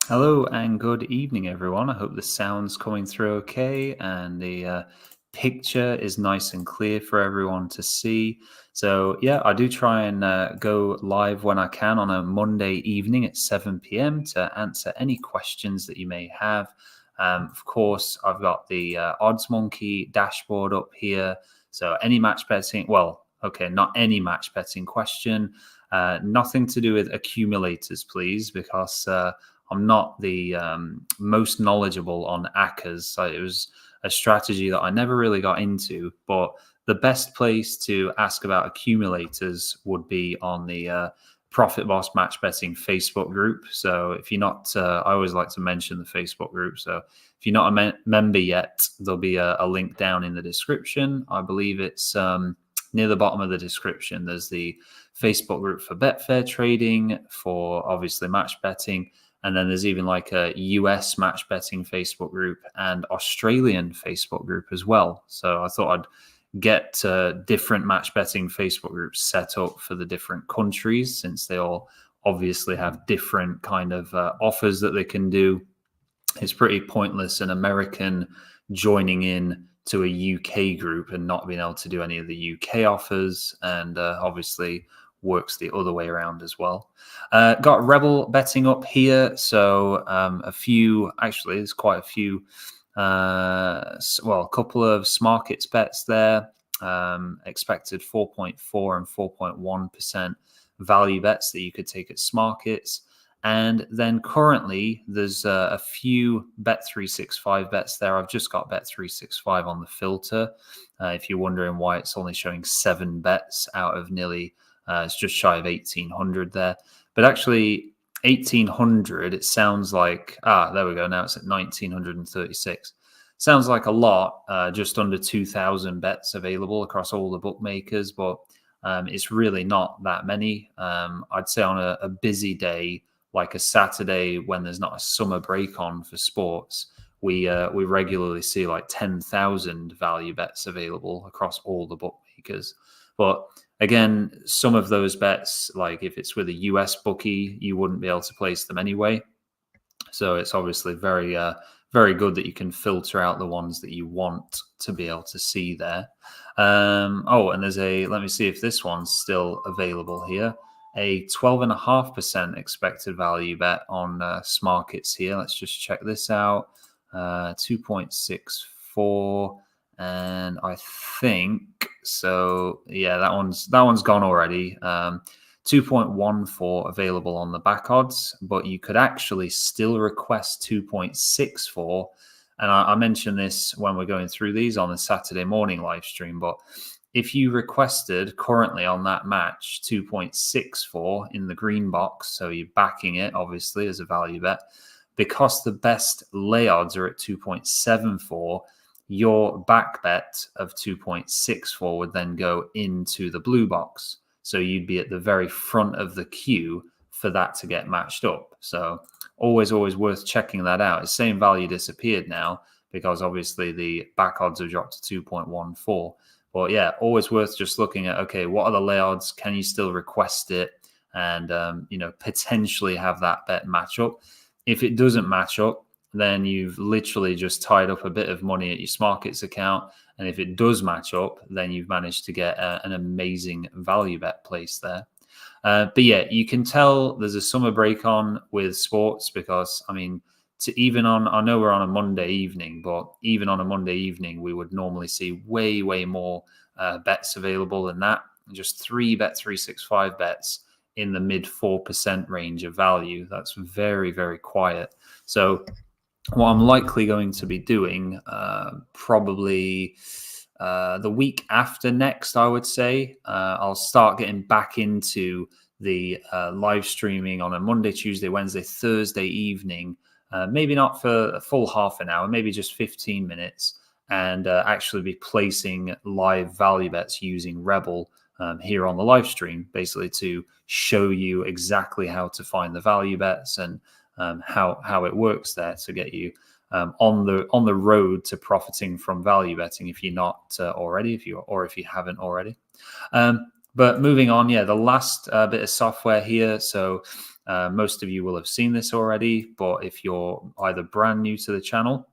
Hello and good evening, everyone. I hope the sound's coming through okay and the picture is nice and clear for everyone to see. So, yeah, I do try and go live when I can on a Monday evening at 7 p.m. to answer any questions that you may have. Of course, I've got the Odds Monkey dashboard up here. So, any match betting, well, okay, not any match betting question. Nothing to do with accumulators, please, because I'm not the most knowledgeable on ACCAs. So it was a strategy that I never really got into, but the best place to ask about accumulators would be on the Profit Boss Match Betting Facebook group. So if you're not, I always like to mention the Facebook group. So if you're not a member yet, there'll be a link down in the description. I believe it's near the bottom of the description. There's the Facebook group for Betfair trading, for obviously match betting. And then there's even like a US match betting Facebook group and Australian Facebook group as well. So I thought I'd get different match betting Facebook groups set up for the different countries, since they all obviously have different kind of offers that they can do. It's pretty pointless an American joining in to a UK group and not being able to do any of the UK offers, and obviously works the other way around as well. Got Rebel betting up here. So actually, there's quite a few, a couple of Smarkets bets there. Expected 4.4 and 4.1% value bets that you could take at Smarkets. And then currently there's a few Bet365 bets there. I've just got Bet365 on the filter. If you're wondering why it's only showing 7 bets out of nearly it's just shy of 1,800 there. But actually, 1,800, it sounds like, there we go. Now it's at 1,936. Sounds like a lot, just under 2,000 bets available across all the bookmakers, but it's really not that many. I'd say on a busy day, like a Saturday when there's not a summer break on for sports, we regularly see like 10,000 value bets available across all the bookmakers. But again, some of those bets, like if it's with a US bookie, you wouldn't be able to place them anyway. So it's obviously very, very good that you can filter out the ones that you want to be able to see there. And there's let me see if this one's still available here. A 12.5% expected value bet on Smarkets here. Let's just check this out. 2.64. And I think so. Yeah, that one's gone already. 2.14 available on the back odds, but you could actually still request 2.64. And I mentioned this when we're going through these on the Saturday morning live stream. But if you requested currently on that match 2.64 in the green box, so you're backing it obviously as a value bet, because the best lay odds are at 2.74. Your back bet of 2.64 would then go into the blue box. So you'd be at the very front of the queue for that to get matched up. So always worth checking that out. The same value disappeared now because obviously the back odds have dropped to 2.14. But yeah, always worth just looking at, okay, what are the lay odds? Can you still request it? And, potentially have that bet match up. If it doesn't match up, then you've literally just tied up a bit of money at your Smarkets account. And if it does match up, then you've managed to get an amazing value bet place there. But yeah, you can tell there's a summer break on with sports because, I mean, I know we're on a Monday evening, but even on a Monday evening, we would normally see way more bets available than that. Just 3 Bet365 bets in the mid 4% range of value. That's very, very quiet. So what I'm likely going to be doing probably the week after next, I would say, I'll start getting back into the live streaming on a Monday, Tuesday, Wednesday, Thursday evening. Maybe not for a full half an hour, maybe just 15 minutes, and actually be placing live value bets using Rebel here on the live stream, basically to show you exactly how to find the value bets and how it works there to get you on the road to profiting from value betting if you're not already, if you haven't already. But moving on, the last bit of software here. So Most of you will have seen this already, but if you're either brand new to the channel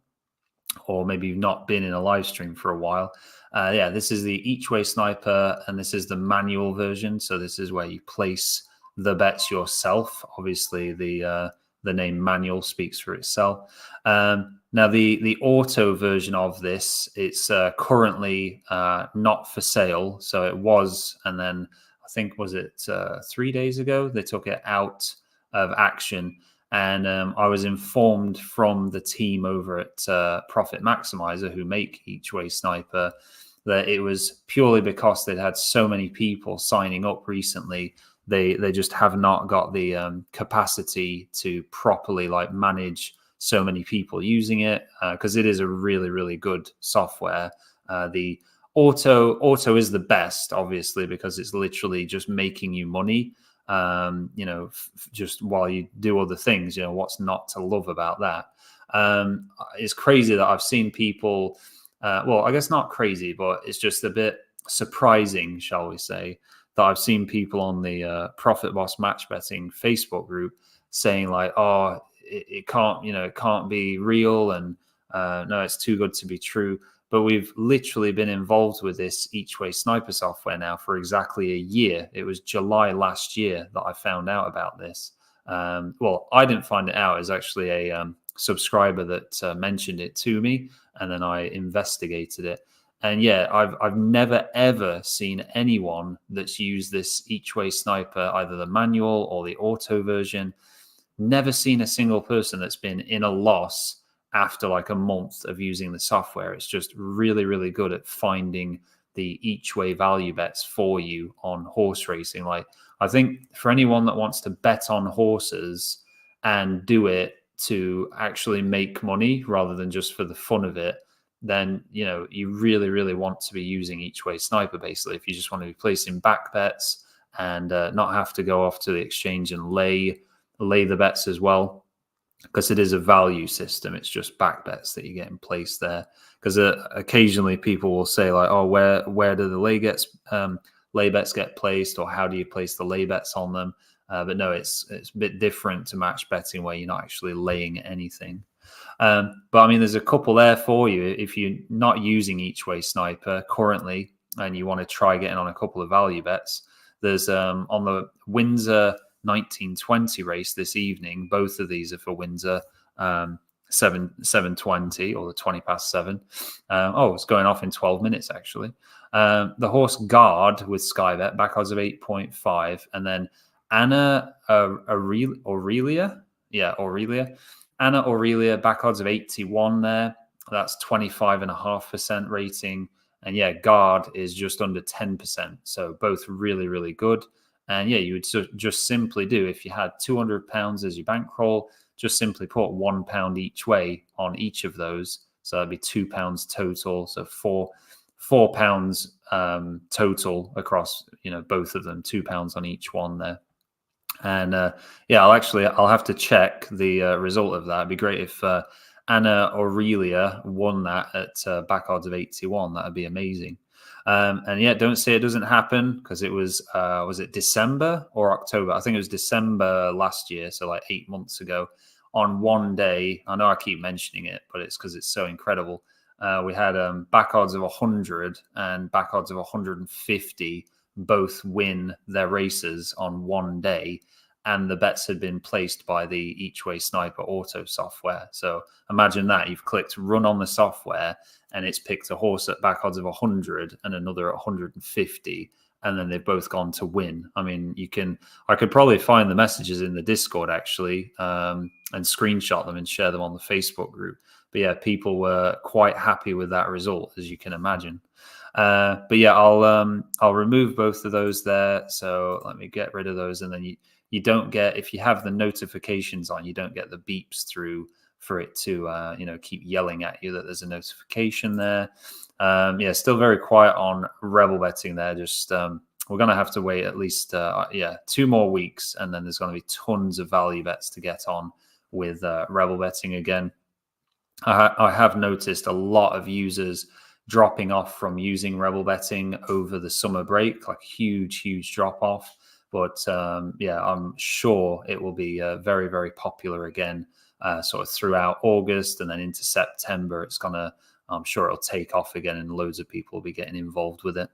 or maybe you've not been in a live stream for a while, yeah, this is the each way sniper, and this is the manual version. So this is where you place the bets yourself. Obviously, the name manual speaks for itself. Now, the auto version of this, it's currently not for sale. So it was, and then I think, was it 3 days ago, they took it out of action. And I was informed from the team over at Profit Maximizer, who make Each Way Sniper, that it was purely because they'd had so many people signing up recently. They just have not got the capacity to properly manage so many people using it, because it is a really, really good software. The auto is the best, obviously, because it's literally just making you money. Just while you do other things, what's not to love about that? It's crazy that I've seen people, well, I guess not crazy, but it's just a bit surprising, shall we say, that I've seen people on the Profit Boss Match Betting Facebook group saying oh, it can't, it can't be real, and no, it's too good to be true. But we've literally been involved with this Each Way Sniper software now for exactly a year. It was July last year that I found out about this. Well, I didn't find it out. It was actually a subscriber that mentioned it to me, and then I investigated it. And yeah, I've never ever seen anyone that's used this Each Way Sniper, either the manual or the auto version. Never seen a single person that's been in a loss after a month of using the software. It's just really, really good at finding the each way value bets for you on horse racing. I think for anyone that wants to bet on horses and do it to actually make money rather than just for the fun of it, then you really, really want to be using Each Way Sniper. Basically, if you just want to be placing back bets and not have to go off to the exchange and lay the bets as well, because it is a value system. It's just back bets that you get in place there. Because occasionally people will say oh, where do the lay bets get placed, or how do you place the lay bets on them? But no, it's a bit different to match betting, where you're not actually laying anything. But I mean, there's a couple there for you if you're not using Each Way Sniper currently and you want to try getting on a couple of value bets. There's on the Windsor 1920 race this evening. Both of these are for Windsor, 7:20 or the 20 past 7. It's going off in 12 minutes actually. The horse Guard with Sky Bet, back odds of 8.5, and then Aurelia. Anna Aurelia, back odds of 81 there. That's 25.5% rating. And yeah, Guard is just under 10%. So both really, really good. And yeah, you would just simply do, if you had £200 as your bankroll, just simply put £1 each way on each of those. So that'd be £2 total. So £4 total across, both of them, £2 on each one there. And yeah, I'll have to check the result of that. It'd be great if Anna Aurelia won that at back odds of 81. That'd be amazing. And yeah, don't say it doesn't happen, because it was it December or October? I think it was December last year, so 8 months ago. On one day, I know I keep mentioning it, but it's because it's so incredible. We had back odds of 100 and back odds of 150 both win their races on one day, and the bets had been placed by the Each Way Sniper auto software. So imagine that. You've clicked run on the software and it's picked a horse at back odds of 100 and another at 150, and then they've both gone to win. I mean, I could probably find the messages in the Discord actually, and screenshot them and share them on the Facebook group. But yeah, people were quite happy with that result, as you can imagine. But yeah, I'll remove both of those there. So let me get rid of those, and then you don't get, if you have the notifications on, you don't get the beeps through for it to keep yelling at you that there's a notification there. Yeah, still very quiet on Rebel Betting there. Just we're gonna have to wait at least 2 more weeks, and then there's gonna be tons of value bets to get on with Rebel Betting again. I have noticed a lot of users dropping off from using Rebel Betting over the summer break, huge drop off. But yeah, I'm sure it will be very, very popular again, sort of throughout August and then into September. I'm sure it'll take off again, and loads of people will be getting involved with it.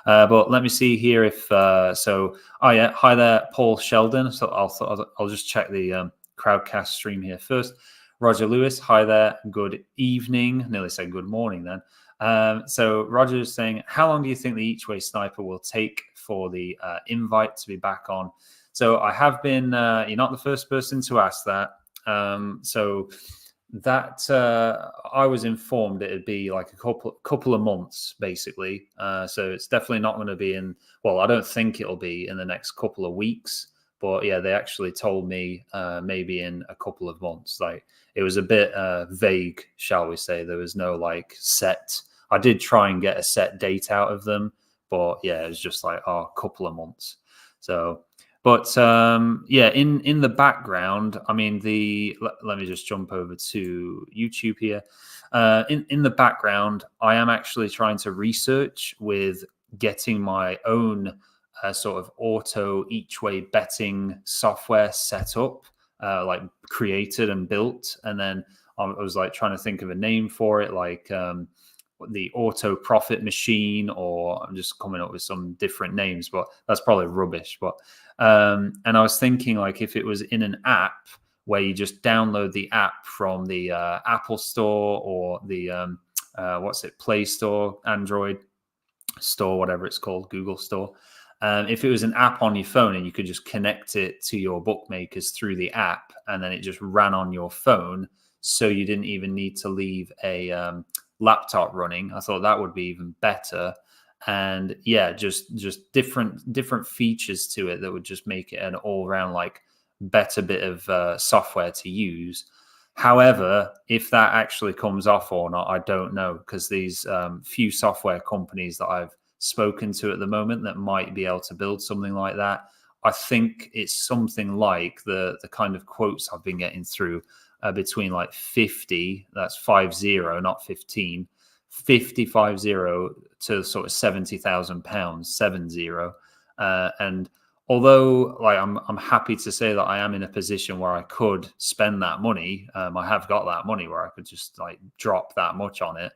But let me see here if so. Oh yeah, hi there, Paul Sheldon. So I'll just check the Crowdcast stream here first. Roger Lewis, hi there. Good evening. Nearly said good morning then. So Roger is saying, how long do you think the each way sniper will take for the invite to be back on? So I have been. You're not the first person to ask that. So that I was informed it'd be like a couple of months, basically. So it's definitely not going to be in. Well, I don't think it'll be in the next couple of weeks. But yeah, they actually told me maybe in a couple of months. Like it was a bit vague, shall we say? There was no like set. I did try and get a set date out of them, but yeah, it was just like a couple of months. So. But yeah, in the background, I mean, let me just jump over to YouTube here. In the background, I am actually trying to research with getting my own sort of auto each way betting software set up, like created and built, and then I was like trying to think of a name for it, like the auto profit machine, or I'm just coming up with some different names, but that's probably rubbish. But and I was thinking like if it was in an app where you just download the app from the Apple Store or the Play Store, Android Store, whatever it's called, Google Store. If it was an app on your phone and you could just connect it to your bookmakers through the app, and then it just ran on your phone, so you didn't even need to leave a laptop running, I thought that would be even better. And yeah, just different features to it that would just make it an all-round like better bit of software to use. However, if that actually comes off or not, I don't know, because these few software companies that I've spoken to at the moment that might be able to build something like that, I think it's something like the kind of quotes I've been getting through between like 50, that's 50, not 15, 50 to sort of £70,000, 70. And although like I'm happy to say that I am in a position where I could spend that money, I have got that money where I could just like drop that much on it.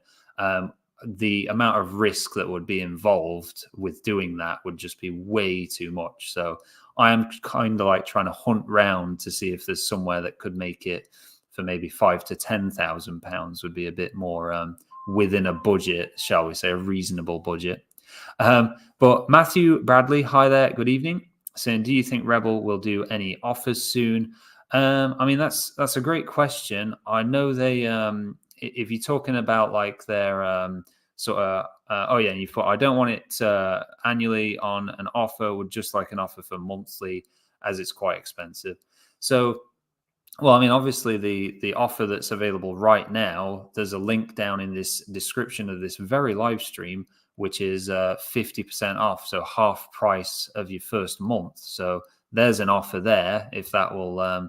The amount of risk that would be involved with doing that would just be way too much. So I am kind of like trying to hunt round to see if there's somewhere that could make it for maybe £5,000 to £10,000 would be a bit more within a budget, shall we say, a reasonable budget. But Matthew Bradley, hi there, good evening. Saying, do you think Rebel will do any offers soon? I mean, that's a great question. I know they, if you're talking about like their sort of, oh yeah, and you put, I don't want it annually on an offer, would just like an offer for monthly, as it's quite expensive. So, well, I mean, obviously the offer that's available right now, there's a link down in this description of this very live stream, which is 50% off, so half price of your first month. So there's an offer there if that will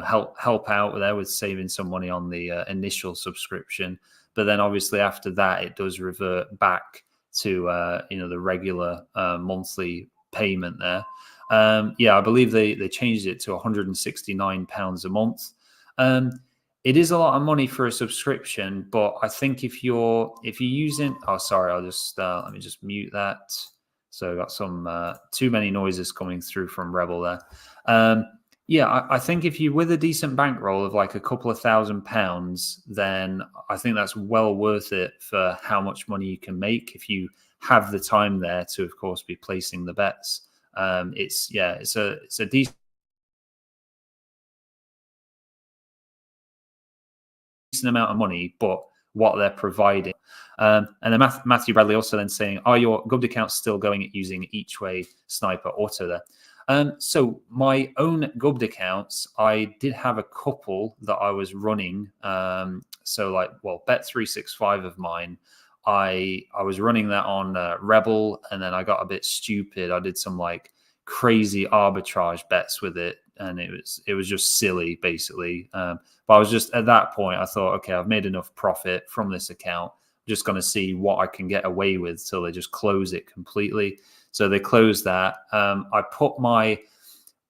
help out there with saving some money on the initial subscription. But then obviously after that, it does revert back to the regular monthly payment there. Yeah, I believe they changed it to £169 a month. It is a lot of money for a subscription, but I think if you're using, oh sorry, I'll just let me just mute that. So I got some too many noises coming through from Rebel there. Yeah, I think if you're with a decent bankroll of like a couple of £1,000, then I think that's well worth it for how much money you can make if you have the time there to, of course, be placing the bets. It's a decent amount of money, but what they're providing. And then Matthew Bradley also then saying, are your Gubbed accounts still going at using each way sniper auto there? So my own Gubbed accounts, I did have a couple that I was running. So like, well, Bet365 of mine, I was running that on Rebel, and then I got a bit stupid. I did some like crazy arbitrage bets with it, and it was just silly, basically. But I was just at that point, I thought, okay, I've made enough profit from this account. I'm just going to see what I can get away with till they just close it completely. So they closed that. I put my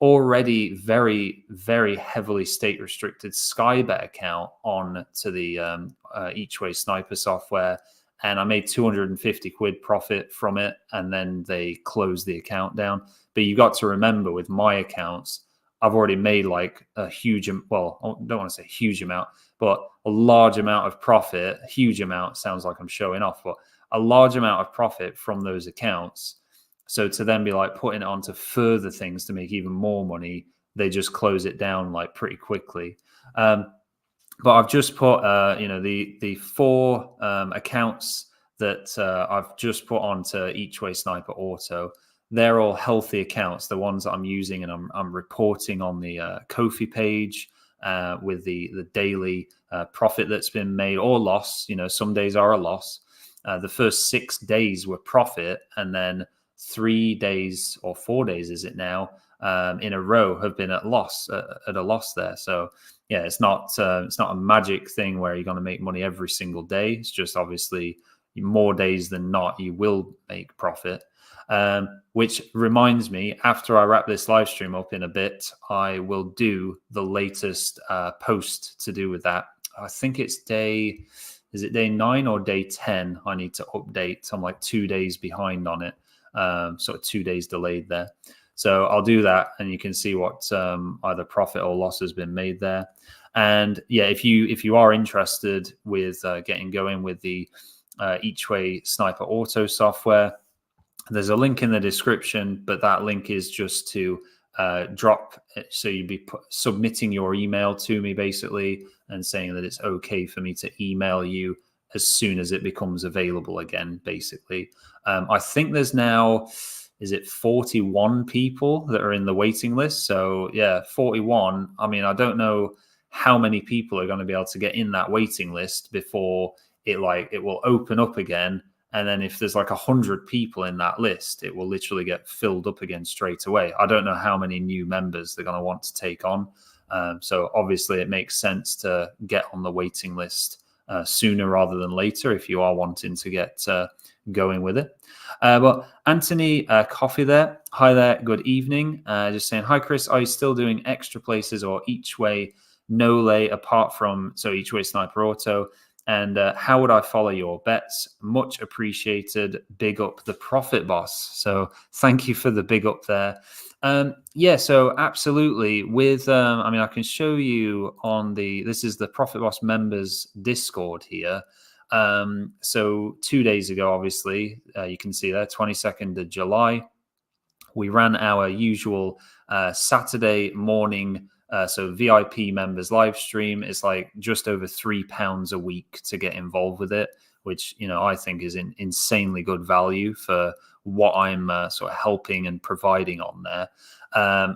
already very, very heavily state restricted Skybet account on to the Each Way Sniper software, and I made 250 quid profit from it, and then they closed the account down. But you got to remember, with my accounts, I've already made like a huge, well, I don't want to say huge amount, but a large amount of profit. A huge amount sounds like I'm showing off, but a large amount of profit from those accounts. So to then be like putting it onto further things to make even more money, they just close it down like pretty quickly. But I've just put, the four accounts that I've just put onto Each Way Sniper Auto. They're all healthy accounts, the ones that I'm using, and I'm reporting on the Ko-fi page with the daily profit that's been made or loss. Some days are a loss. The first 6 days were profit, and then 3 days or 4 days, is it now, in a row have been at a loss there. So yeah, it's not a magic thing where you're going to make money every single day. It's just obviously more days than not you will make profit. Which reminds me, after I wrap this live stream up in a bit, I will do the latest post to do with that. I think it's day 9 or day 10 I need to update. I'm like 2 days behind on it, sort of 2 days delayed there. So I'll do that, and you can see what either profit or loss has been made there. And yeah, if you are interested with getting going with the Each Way Sniper Auto software, there's a link in the description, but that link is just to drop. So you'd be submitting your email to me basically, and saying that it's okay for me to email you as soon as it becomes available again, basically. I think there's now, is it 41 people that are in the waiting list? So yeah, 41. I mean, I don't know how many people are going to be able to get in that waiting list before it will open up again. And then if there's like 100 people in that list, it will literally get filled up again straight away. I don't know how many new members they're going to want to take on. So obviously it makes sense to get on the waiting list sooner rather than later if you are wanting to get going with it. But Anthony Coffee there. Hi there. Good evening. Just saying, hi, Chris. Are you still doing extra places or Each Way no lay apart from Each Way Sniper Auto? And how would I follow your bets? Much appreciated. Big up the Profit Boss. So thank you for the big up there. Yeah, so absolutely. With, I can show you this is the Profit Boss members Discord here. So 2 days ago, obviously, you can see there, 22nd of July, we ran our usual Saturday morning so VIP members live stream. Is like just over £3 a week to get involved with it, which I think is insanely good value for what I'm sort of helping and providing on there.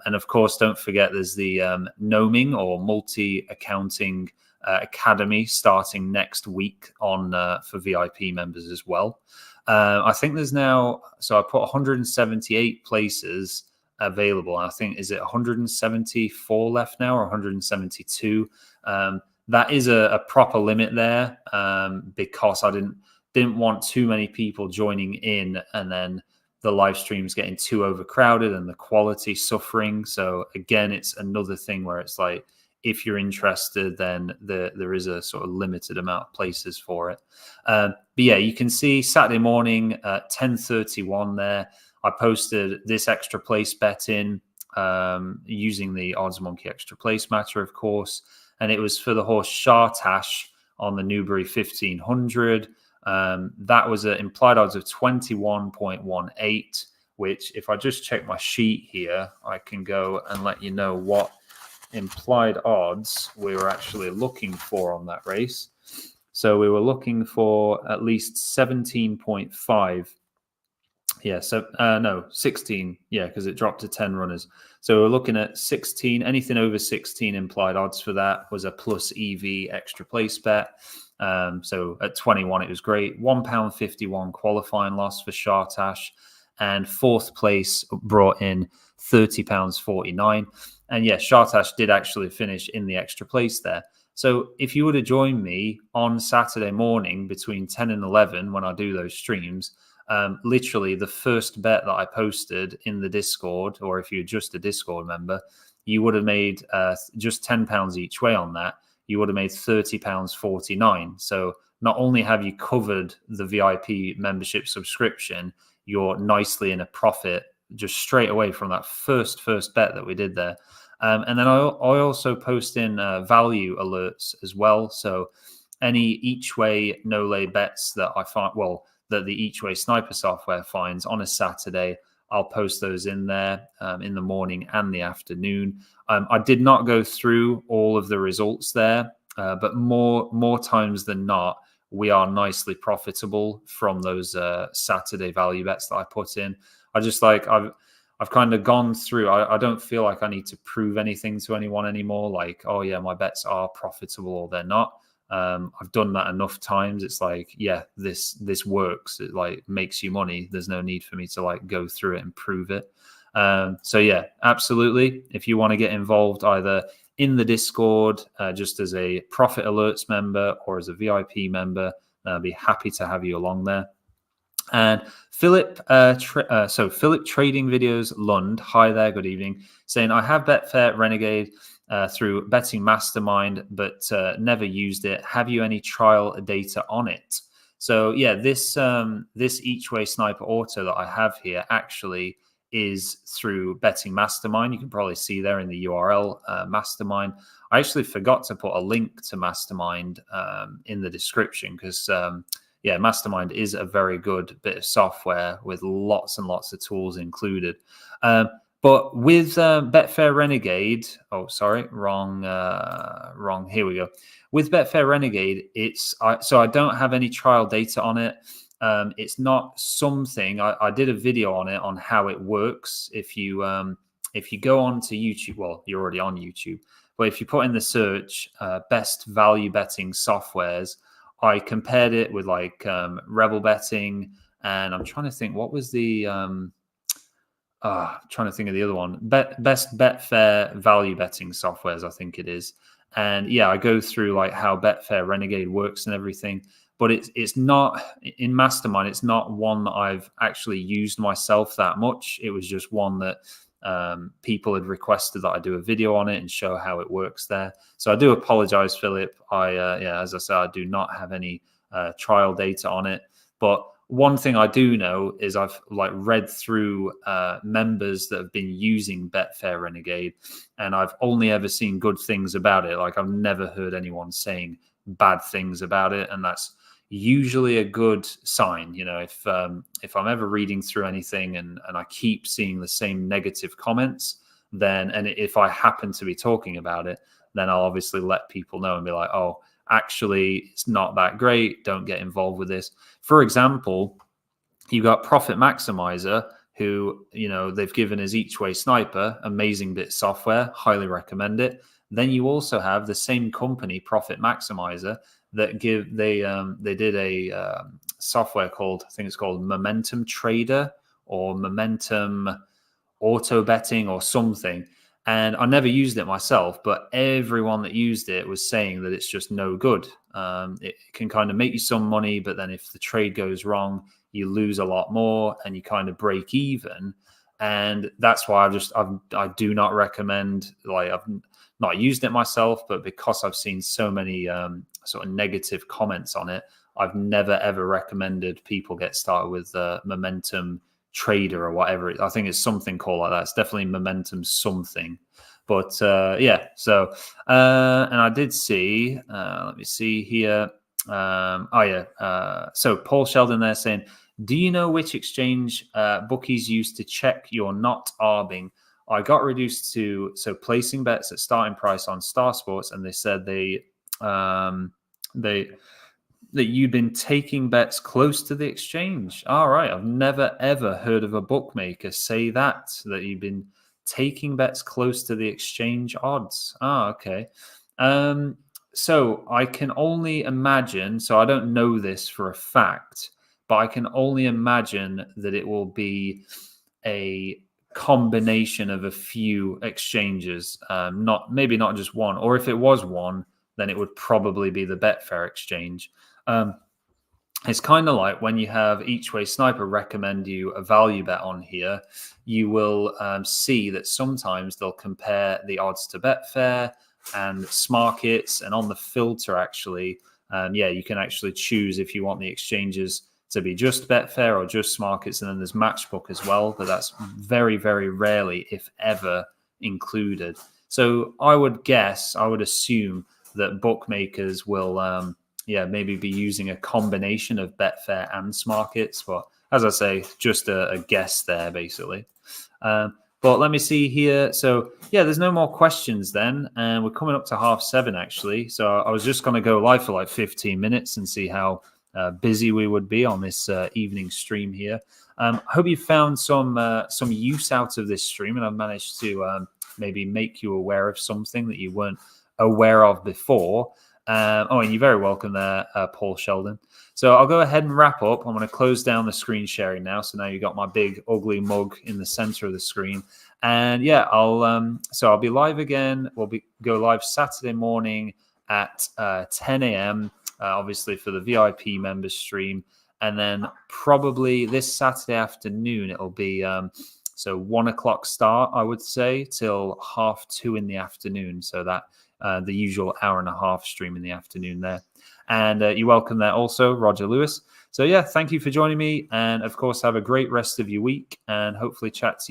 And of course, don't forget there's the Gnoming or Multi Accounting Academy starting next week on for VIP members as well. I think there's now, so I put 178 places available. I think, is it 174 left now or 172? That is a proper limit there, because I didn't want too many people joining in and then the live streams getting too overcrowded and the quality suffering. So again, it's another thing where it's like, if you're interested, then there is a sort of limited amount of places for it. But yeah, you can see Saturday morning at 10:31 there, I posted this extra place bet in using the Odds Monkey extra place matter, of course. And it was for the horse Shartash on the Newbury 1500. That was an implied odds of 21.18, which if I just check my sheet here, I can go and let you know what implied odds we were actually looking for on that race. So we were looking for at least 17.5. Yeah, so no, 16. Yeah, because it dropped to 10 runners. So we're looking at 16. Anything over 16 implied odds for that was a plus EV extra place bet. So at 21, it was great. £1.51 qualifying loss for Shartash, and fourth place brought in £30.49. And yes, Shartash did actually finish in the extra place there. So if you would have joined me on Saturday morning between 10 and 11 when I do those streams, literally the first bet that I posted in the Discord, or if you're just a Discord member, you would have made just £10 each way on that. You would have made £30.49. So not only have you covered the VIP membership subscription, you're nicely in a profit just straight away from that first bet that we did there. And then I also post in value alerts as well. So any each way no lay bets that I find, well, that the each way sniper software finds on a Saturday, I'll post those in there in the morning and the afternoon. I did not go through all of the results there, but more times than not, we are nicely profitable from those Saturday value bets that I put in. I just I've kind of gone through. I don't feel like I need to prove anything to anyone anymore. Like, oh yeah, my bets are profitable or they're not. I've done that enough times. It's like, yeah, this works. It like makes you money. There's no need for me to like go through it and prove it. So yeah, absolutely. If you want to get involved either in the Discord, just as a Profit Alerts member or as a VIP member, I'll be happy to have you along there. And Philip, Philip Trading Videos Lund, hi there, good evening, saying, I have Betfair Renegade through Betting Mastermind, but never used it. Have you any trial data on it? So yeah, this each way sniper auto that I have here actually is through Betting Mastermind. You can probably see there in the URL Mastermind. I actually forgot to put a link to Mastermind in the description because yeah, Mastermind is a very good bit of software with lots and lots of tools included. But with Betfair Renegade, oh, sorry, wrong. Here we go. With Betfair Renegade, so I don't have any trial data on it. It's not something I did a video on it on how it works. If you go on to YouTube, well, you're already on YouTube, but if you put in the search best value betting softwares, I compared it with like Rebel Betting, and I'm trying to think what was the trying to think of the other one. Best Betfair value betting softwares, I think it is. And yeah, I go through like how Betfair Renegade works and everything, but it's not in Mastermind. It's not one that I've actually used myself that much. It was just one that people had requested that I do a video on it and show how it works there. So I do apologize, Philip. As I said, I do not have any trial data on it. But one thing I do know is I've like read through members that have been using Betfair Renegade, and I've only ever seen good things about it. Like I've never heard anyone saying bad things about it, and that's usually a good sign. You know, if I'm ever reading through anything and I keep seeing the same negative comments, then, and if I happen to be talking about it, then I'll obviously let people know and be like, oh, actually, it's not that great. Don't get involved with this. For example, you got Profit Maximizer, who, you know, they've given us each way sniper, amazing bit of software, highly recommend it. Then you also have the same company, Profit Maximizer, that they did a software called, I think it's called Momentum Trader or Momentum Auto Betting or something. And I never used it myself, but everyone that used it was saying that it's just no good. It can kind of make you some money, but then if the trade goes wrong, you lose a lot more and you kind of break even. And that's why I do not recommend, like I've not used it myself, but because I've seen so many sort of negative comments on it, I've never ever recommended people get started with Momentum Trader or whatever. I think it's something called like that. It's definitely Momentum something. But yeah, so and I did see, let me see here. So Paul Sheldon there saying, do you know which exchange bookies use to check you're not arbing? I got reduced to placing bets at starting price on Star Sports, and they said that you've been taking bets close to the exchange. All right, I've never ever heard of a bookmaker say that you've been taking bets close to the exchange odds. Okay. So I can only imagine. So I don't know this for a fact, but I can only imagine that it will be a combination of a few exchanges, maybe not just one, or if it was one, then it would probably be the Betfair exchange. it's kind of like when you have Each Way Sniper recommend you a value bet on here, you will see that sometimes they'll compare the odds to Betfair and Smarkets, and on the filter, actually, you can actually choose if you want the exchanges to be just Betfair or just Smarkets, and then there's Matchbook as well, but that's very, very rarely, if ever, included. So I would assume that bookmakers will maybe be using a combination of Betfair and Smarkets. But as I say, just a guess there, basically. But let me see here. So, there's no more questions then. And we're coming up to 7:30, actually. So I was just going to go live for like 15 minutes and see how busy we would be on this evening stream here. I hope you found some use out of this stream, and I've managed to maybe make you aware of something that you weren't aware of before. And you're very welcome there, Paul Sheldon. So I'll go ahead and wrap up. I'm going to close down the screen sharing now. So now you've got my big ugly mug in the center of the screen. And I'll be live again. We'll go live Saturday morning at 10 a.m. Obviously for the VIP members stream. And then probably this Saturday afternoon, it'll be 1 o'clock start, I would say, till 2:30 in the afternoon. So that the usual hour and a half stream in the afternoon there. And you're welcome there also, Roger Lewis. So thank you for joining me. And of course, have a great rest of your week and hopefully chat to you